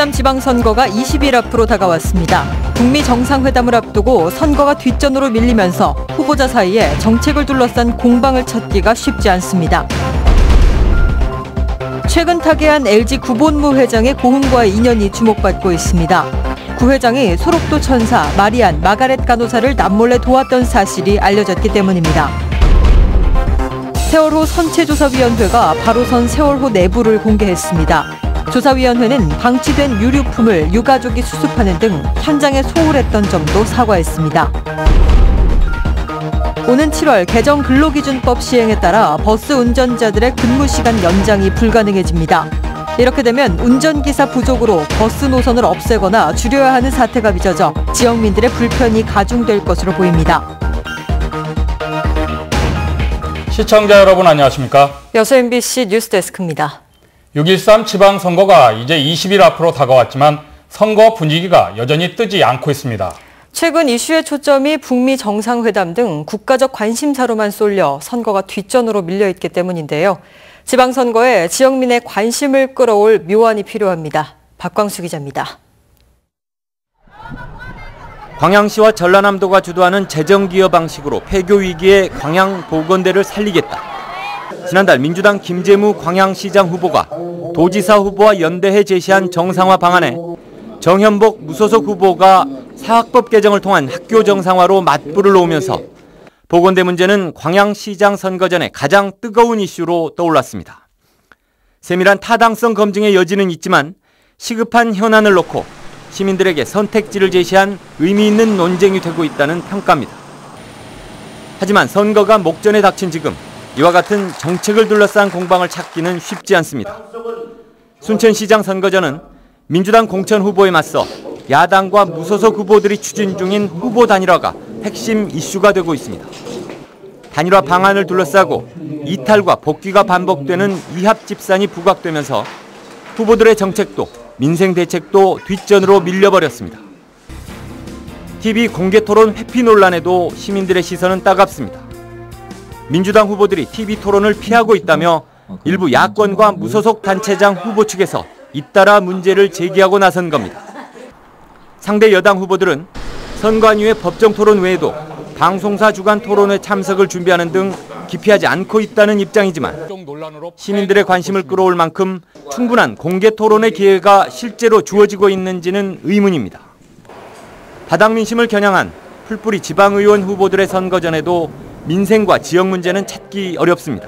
제13 지방선거가 20일 앞으로 다가왔습니다. 북미 정상회담을 앞두고 선거가 뒷전으로 밀리면서 후보자 사이에 정책을 둘러싼 공방을 찾기가 쉽지 않습니다. 최근 타계한 LG 구본무 회장의 고흥과의 인연이 주목받고 있습니다. 구 회장이 소록도 천사 마리안 마가렛 간호사를 남몰래 도왔던 사실이 알려졌기 때문입니다. 세월호 선체조사위원회가 바로선 세월호 내부를 공개했습니다. 조사위원회는 방치된 유류품을 유가족이 수습하는 등 현장에 소홀했던 점도 사과했습니다. 오는 7월 개정 근로기준법 시행에 따라 버스 운전자들의 근무시간 연장이 불가능해집니다. 이렇게 되면 운전기사 부족으로 버스 노선을 없애거나 줄여야 하는 사태가 빚어져 지역민들의 불편이 가중될 것으로 보입니다. 시청자 여러분 안녕하십니까? 여수 MBC 뉴스데스크입니다. 6.13 지방선거가 이제 20일 앞으로 다가왔지만 선거 분위기가 여전히 뜨지 않고 있습니다. 최근 이슈의 초점이 북미 정상회담 등 국가적 관심사로만 쏠려 선거가 뒷전으로 밀려있기 때문인데요. 지방선거에 지역민의 관심을 끌어올 묘안이 필요합니다. 박광수 기자입니다. 광양시와 전라남도가 주도하는 재정기여 방식으로 폐교 위기에 광양보건대를 살리겠다. 지난달 민주당 김재무 광양시장 후보가 도지사 후보와 연대해 제시한 정상화 방안에 정현복 무소속 후보가 사학법 개정을 통한 학교 정상화로 맞불을 놓으면서 보건대 문제는 광양시장 선거 전에 가장 뜨거운 이슈로 떠올랐습니다. 세밀한 타당성 검증의 여지는 있지만 시급한 현안을 놓고 시민들에게 선택지를 제시한 의미 있는 논쟁이 되고 있다는 평가입니다. 하지만 선거가 목전에 닥친 지금 이와 같은 정책을 둘러싼 공방을 찾기는 쉽지 않습니다. 순천시장 선거전은 민주당 공천 후보에 맞서 야당과 무소속 후보들이 추진 중인 후보 단일화가 핵심 이슈가 되고 있습니다. 단일화 방안을 둘러싸고 이탈과 복귀가 반복되는 이합집산이 부각되면서 후보들의 정책도 민생 대책도 뒷전으로 밀려버렸습니다. TV 공개토론 회피 논란에도 시민들의 시선은 따갑습니다. 민주당 후보들이 TV 토론을 피하고 있다며 일부 야권과 무소속 단체장 후보 측에서 잇따라 문제를 제기하고 나선 겁니다. 상대 여당 후보들은 선관 이후의 법정 토론 외에도 방송사 주간 토론회 참석을 준비하는 등 기피하지 않고 있다는 입장이지만 시민들의 관심을 끌어올 만큼 충분한 공개 토론의 기회가 실제로 주어지고 있는지는 의문입니다. 바닥 민심을 겨냥한 풀뿌리 지방의원 후보들의 선거 전에도 민생과 지역 문제는 찾기 어렵습니다.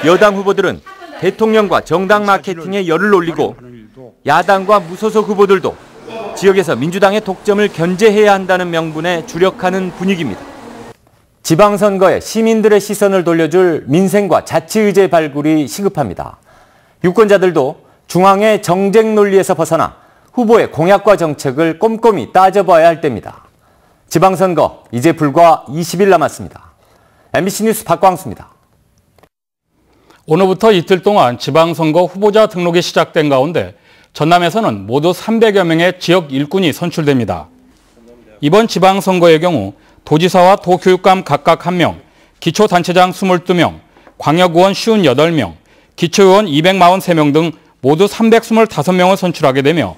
여당 후보들은 대통령과 정당 마케팅에 열을 올리고 야당과 무소속 후보들도 지역에서 민주당의 독점을 견제해야 한다는 명분에 주력하는 분위기입니다. 지방선거에 시민들의 시선을 돌려줄 민생과 자치의제 발굴이 시급합니다. 유권자들도 중앙의 정쟁 논리에서 벗어나 후보의 공약과 정책을 꼼꼼히 따져봐야 할 때입니다. 지방선거 이제 불과 20일 남았습니다. MBC 뉴스 박광수입니다. 오늘부터 이틀 동안 지방선거 후보자 등록이 시작된 가운데 전남에서는 모두 300여 명의 지역 일꾼이 선출됩니다. 이번 지방선거의 경우 도지사와 도교육감 각각 1명, 기초단체장 22명, 광역의원 58명, 기초의원 243명 등 모두 325명을 선출하게 되며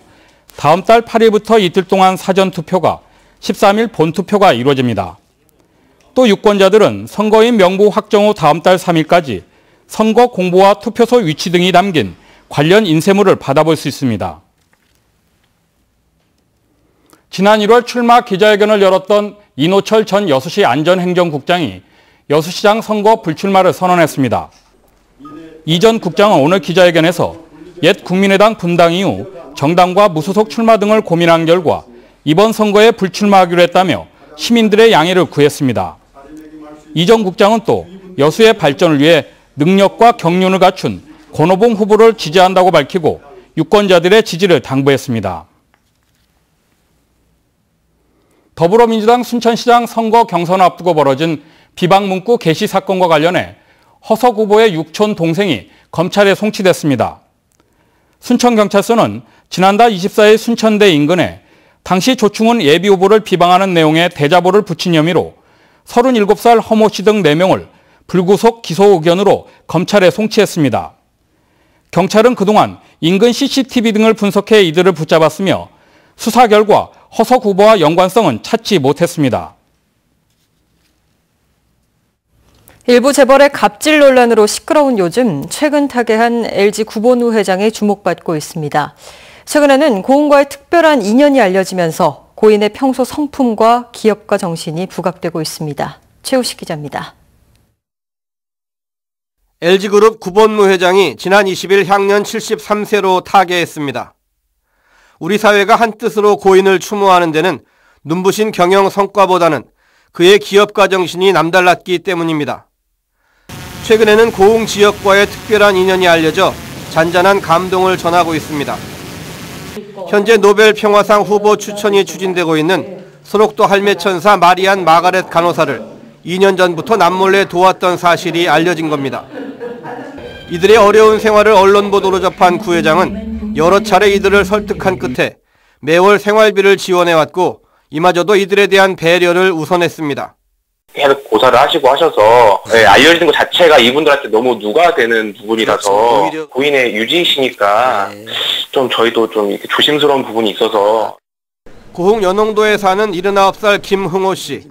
다음 달 8일부터 이틀 동안 사전투표가 13일 본투표가 이루어집니다. 또 유권자들은 선거인 명부 확정 후 다음 달 3일까지 선거 공보와 투표소 위치 등이 담긴 관련 인쇄물을 받아볼 수 있습니다. 지난 1월 출마 기자회견을 열었던 이노철 전 여수시 안전행정국장이 여수시장 선거 불출마를 선언했습니다. 이 전 국장은 오늘 기자회견에서 옛 국민의당 분당 이후 정당과 무소속 출마 등을 고민한 결과 이번 선거에 불출마하기로 했다며 시민들의 양해를 구했습니다. 이 전 국장은 또 여수의 발전을 위해 능력과 경륜을 갖춘 권오봉 후보를 지지한다고 밝히고 유권자들의 지지를 당부했습니다. 더불어민주당 순천시장 선거 경선을 앞두고 벌어진 비방 문구 게시 사건과 관련해 허석 후보의 육촌 동생이 검찰에 송치됐습니다. 순천경찰서는 지난달 24일 순천대 인근에 당시 조충훈 예비후보를 비방하는 내용의 대자보를 붙인 혐의로 37살 허모 씨 등 4명을 불구속 기소 의견으로 검찰에 송치했습니다. 경찰은 그동안 인근 CCTV 등을 분석해 이들을 붙잡았으며 수사 결과 허석 후보와 연관성은 찾지 못했습니다. 일부 재벌의 갑질 논란으로 시끄러운 요즘 최근 타계한 LG 구본우 회장이 주목받고 있습니다. 최근에는 고은과의 특별한 인연이 알려지면서 고인의 평소 성품과 기업가 정신이 부각되고 있습니다. 최우식 기자입니다. LG그룹 구본무 회장이 지난 20일 향년 73세로 타계했습니다. 우리 사회가 한뜻으로 고인을 추모하는 데는 눈부신 경영 성과보다는 그의 기업가 정신이 남달랐기 때문입니다. 최근에는 고흥 지역과의 특별한 인연이 알려져 잔잔한 감동을 전하고 있습니다. 현재 노벨 평화상 후보 추천이 추진되고 있는 소록도 할매천사 마리안 마가렛 간호사를 2년 전부터 남몰래 도왔던 사실이 알려진 겁니다. 이들의 어려운 생활을 언론 보도로 접한 구 회장은 여러 차례 이들을 설득한 끝에 매월 생활비를 지원해왔고 이마저도 이들에 대한 배려를 우선했습니다. 계속 고사를 하시고 하셔서 알려지는 것 자체가 이분들한테 너무 누가되는 부분이라서 고인의 유지이시니까 좀 저희도 좀 이렇게 조심스러운 부분이 있어서. 고흥 연홍도에 사는 79살 김흥호 씨.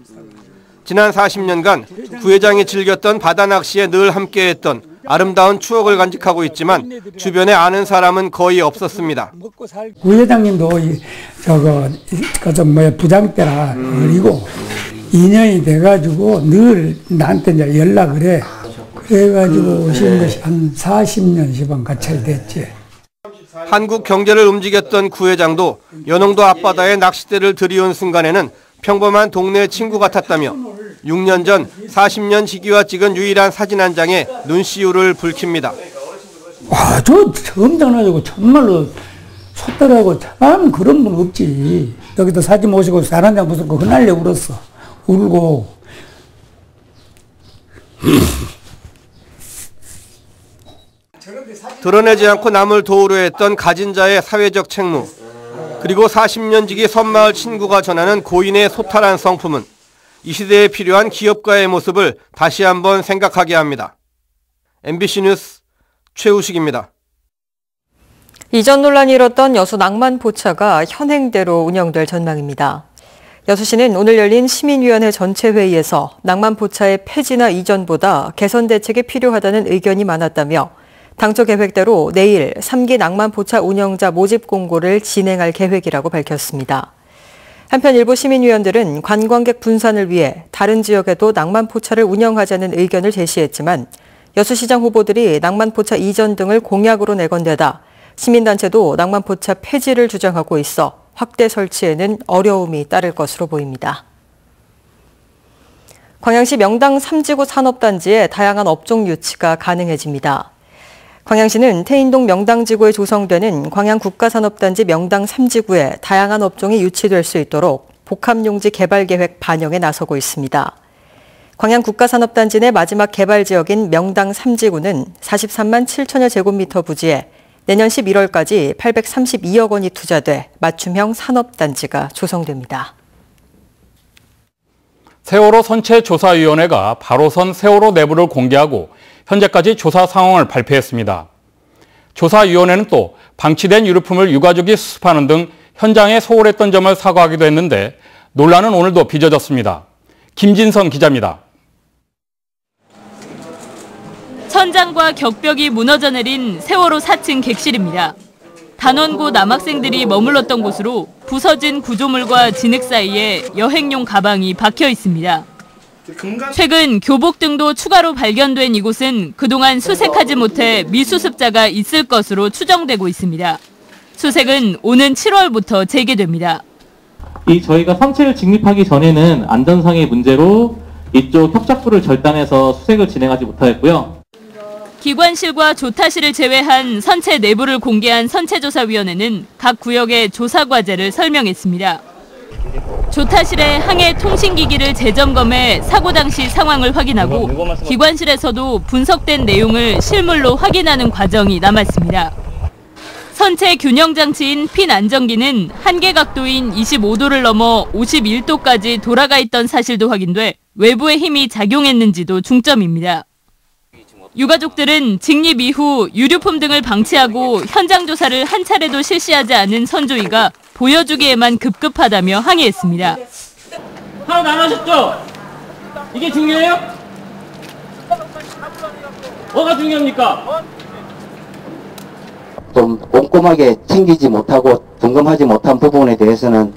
지난 40년간 구 회장이 즐겼던 바다 낚시에 늘 함께했던 아름다운 추억을 간직하고 있지만 주변에 아는 사람은 거의 없었습니다. 구 회장님도 부장 때라 그리고 2년이 돼가지고 늘 나한테 이제 연락을 해. 그래가지고 오신 것이 한 40년 시방 가까이 됐지. 한국 경제를 움직였던 구 회장도 연홍도 앞바다에 낚싯대를 들이온 순간에는 평범한 동네 친구 같았다며 6년 전 40년 지기와 찍은 유일한 사진 한 장에 눈시울을 붉힙니다. 와, 저 엄청나고 정말로 속달하고 참 그런 분 없지. 여기도 사진 모시고 쌀 한 장 부수고 흩날려 울었어. 울고. 드러내지 않고 남을 도우려 했던 가진 자의 사회적 책무, 그리고 40년 지기 섬마을 친구가 전하는 고인의 소탈한 성품은 이 시대에 필요한 기업가의 모습을 다시 한번 생각하게 합니다. MBC 뉴스 최우식입니다. 이전 논란이 일었던 여수 낭만포차가 현행대로 운영될 전망입니다. 여수시는 오늘 열린 시민위원회 전체 회의에서 낭만포차의 폐지나 이전보다 개선 대책이 필요하다는 의견이 많았다며 당초 계획대로 내일 3기 낭만포차 운영자 모집 공고를 진행할 계획이라고 밝혔습니다. 한편 일부 시민위원들은 관광객 분산을 위해 다른 지역에도 낭만포차를 운영하자는 의견을 제시했지만 여수시장 후보들이 낭만포차 이전 등을 공약으로 내건 데다 시민단체도 낭만포차 폐지를 주장하고 있어 확대 설치에는 어려움이 따를 것으로 보입니다. 광양시 명당 3지구 산업단지에 다양한 업종 유치가 가능해집니다. 광양시는 태인동 명당지구에 조성되는 광양국가산업단지 명당 3지구에 다양한 업종이 유치될 수 있도록 복합용지 개발계획 반영에 나서고 있습니다. 광양국가산업단지 내 마지막 개발지역인 명당 3지구는 43만 7천여 제곱미터 부지에 내년 11월까지 832억 원이 투자돼 맞춤형 산업단지가 조성됩니다. 세월호 선체조사위원회가 바로선 세월호 내부를 공개하고 현재까지 조사 상황을 발표했습니다. 조사위원회는 또 방치된 유류품을 유가족이 수습하는 등 현장에 소홀했던 점을 사과하기도 했는데 논란은 오늘도 빚어졌습니다. 김진성 기자입니다. 천장과 격벽이 무너져 내린 세월호 4층 객실입니다. 단원고 남학생들이 머물렀던 곳으로 부서진 구조물과 진흙 사이에 여행용 가방이 박혀 있습니다. 최근 교복 등도 추가로 발견된 이곳은 그동안 수색하지 못해 미수습자가 있을 것으로 추정되고 있습니다. 수색은 오는 7월부터 재개됩니다. 저희가 선체를 직립하기 전에는 안전상의 문제로 이쪽 협착부를 절단해서 수색을 진행하지 못하였고요. 기관실과 조타실을 제외한 선체 내부를 공개한 선체조사위원회는 각 구역의 조사 과제를 설명했습니다. 조타실의 항해 통신기기를 재점검해 사고 당시 상황을 확인하고 기관실에서도 분석된 내용을 실물로 확인하는 과정이 남았습니다. 선체 균형장치인 핀 안정기는 한계 각도인 25도를 넘어 51도까지 돌아가 있던 사실도 확인돼 외부의 힘이 작용했는지도 중점입니다. 유가족들은 직립 이후 유류품 등을 방치하고 현장 조사를 한 차례도 실시하지 않은 선조위가 보여주기에만 급급하다며 항의했습니다. 파악 안 하셨죠? 이게 중요해요? 뭐가 중요합니까? 좀 꼼꼼하게 챙기지 못하고 점검하지 못한 부분에 대해서는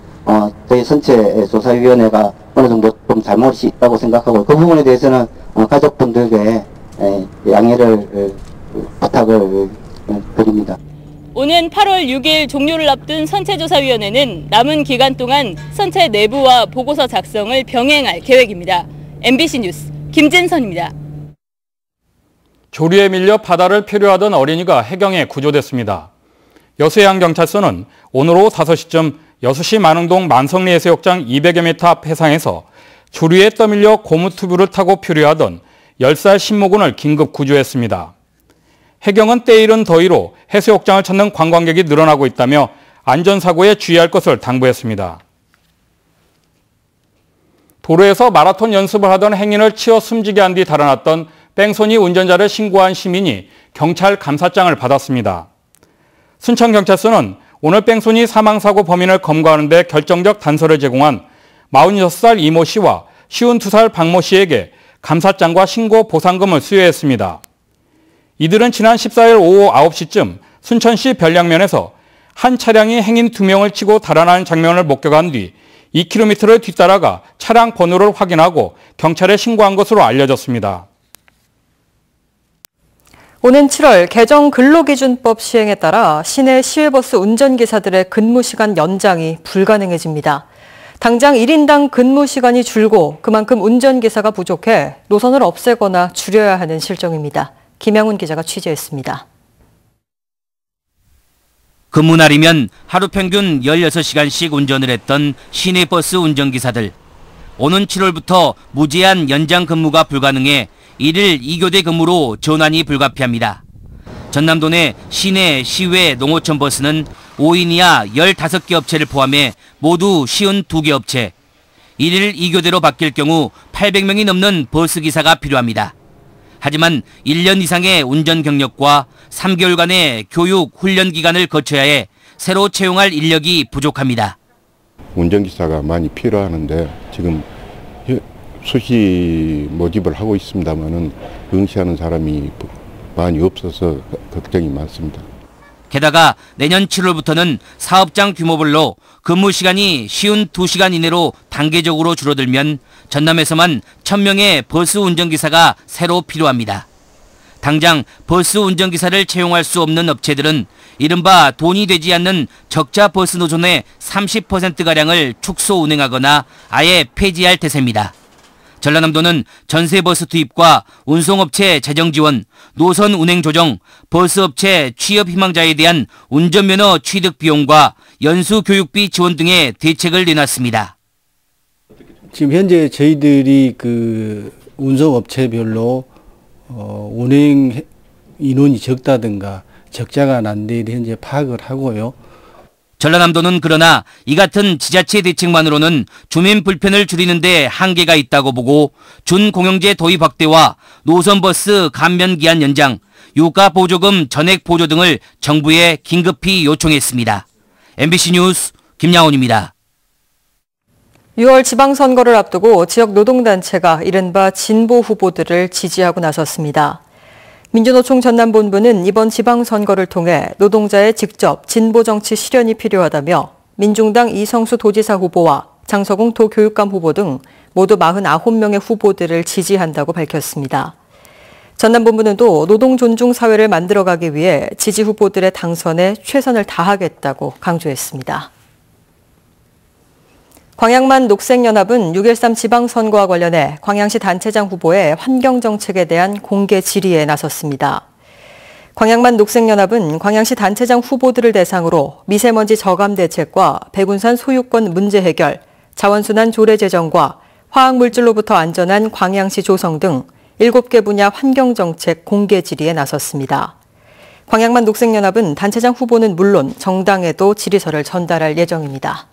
저희 선체조사위원회가 어느 정도 좀 잘못이 있다고 생각하고 그 부분에 대해서는 가족분들께 양해를 부탁을 드립니다. 오는 8월 6일 종료를 앞둔 선체조사위원회는 남은 기간 동안 선체 내부와 보고서 작성을 병행할 계획입니다. MBC 뉴스 김진선입니다. 조류에 밀려 바다를 표류하던 어린이가 해경에 구조됐습니다. 여수해양경찰서는 오늘 오후 5시쯤 여수시 만흥동 만성리 해수욕장 200여 미터 앞 해상에서 조류에 떠밀려 고무튜브를 타고 표류하던 10살 신모군을 긴급 구조했습니다. 해경은 때이른 더위로 해수욕장을 찾는 관광객이 늘어나고 있다며 안전사고에 주의할 것을 당부했습니다. 도로에서 마라톤 연습을 하던 행인을 치어 숨지게 한 뒤 달아났던 뺑소니 운전자를 신고한 시민이 경찰 감사장을 받았습니다. 순천경찰서는 오늘 뺑소니 사망사고 범인을 검거하는 데 결정적 단서를 제공한 46살 이모 씨와 52살 박모 씨에게 감사장과 신고 보상금을 수여했습니다. 이들은 지난 14일 오후 9시쯤 순천시 별량면에서 한 차량이 행인 2명을 치고 달아나는 장면을 목격한 뒤 2km를 뒤따라가 차량 번호를 확인하고 경찰에 신고한 것으로 알려졌습니다. 오는 7월 개정 근로기준법 시행에 따라 시내 시외버스 운전기사들의 근무시간 연장이 불가능해집니다. 당장 1인당 근무시간이 줄고 그만큼 운전기사가 부족해 노선을 없애거나 줄여야 하는 실정입니다. 김양훈 기자가 취재했습니다. 근무날이면 하루 평균 16시간씩 운전을 했던 시내버스 운전기사들. 오는 7월부터 무제한 연장 근무가 불가능해 1일 2교대 근무로 전환이 불가피합니다. 전남도 내 시내, 시외, 농어촌 버스는 5인 이하 15개 업체를 포함해 모두 52개 업체. 1일 2교대로 바뀔 경우 800명이 넘는 버스기사가 필요합니다. 하지만 1년 이상의 운전 경력과 3개월간의 교육, 훈련 기간을 거쳐야 해 새로 채용할 인력이 부족합니다. 운전기사가 많이 필요하는데 지금 수시 모집을 하고 있습니다만은 응시하는 사람이 많이 없어서 걱정이 많습니다. 게다가 내년 7월부터는 사업장 규모별로 근무 시간이 52시간 이내로 단계적으로 줄어들면 전남에서만 1000명의 버스 운전기사가 새로 필요합니다. 당장 버스 운전기사를 채용할 수 없는 업체들은 이른바 돈이 되지 않는 적자 버스 노선의 30%가량을 축소 운행하거나 아예 폐지할 태세입니다. 전라남도는 전세버스 투입과 운송업체 재정 지원, 노선 운행 조정, 버스업체 취업 희망자에 대한 운전면허 취득 비용과 연수 교육비 지원 등의 대책을 내놨습니다. 지금 현재 저희들이 그 운송업체별로 운행 인원이 적다든가 적자가 난 데에 현재 파악을 하고요. 전라남도는 그러나 이 같은 지자체 대책만으로는 주민 불편을 줄이는 데 한계가 있다고 보고 준공영제 도입 확대와 노선버스 감면기한 연장, 유가보조금 전액 보조 등을 정부에 긴급히 요청했습니다. MBC 뉴스 김양훈입니다. 6월 지방선거를 앞두고 지역 노동단체가 이른바 진보 후보들을 지지하고 나섰습니다. 민주노총 전남본부는 이번 지방선거를 통해 노동자의 직접 진보정치 실현이 필요하다며 민중당 이성수 도지사 후보와 장서공 도교육감 후보 등 모두 49명의 후보들을 지지한다고 밝혔습니다. 전남본부는 또 노동존중사회를 만들어가기 위해 지지 후보들의 당선에 최선을 다하겠다고 강조했습니다. 광양만 녹색연합은 6.13 지방선거와 관련해 광양시 단체장 후보의 환경정책에 대한 공개 질의에 나섰습니다. 광양만 녹색연합은 광양시 단체장 후보들을 대상으로 미세먼지 저감 대책과 백운산 소유권 문제 해결, 자원순환 조례 제정과 화학물질로부터 안전한 광양시 조성 등 7개 분야 환경정책 공개 질의에 나섰습니다. 광양만 녹색연합은 단체장 후보는 물론 정당에도 질의서를 전달할 예정입니다.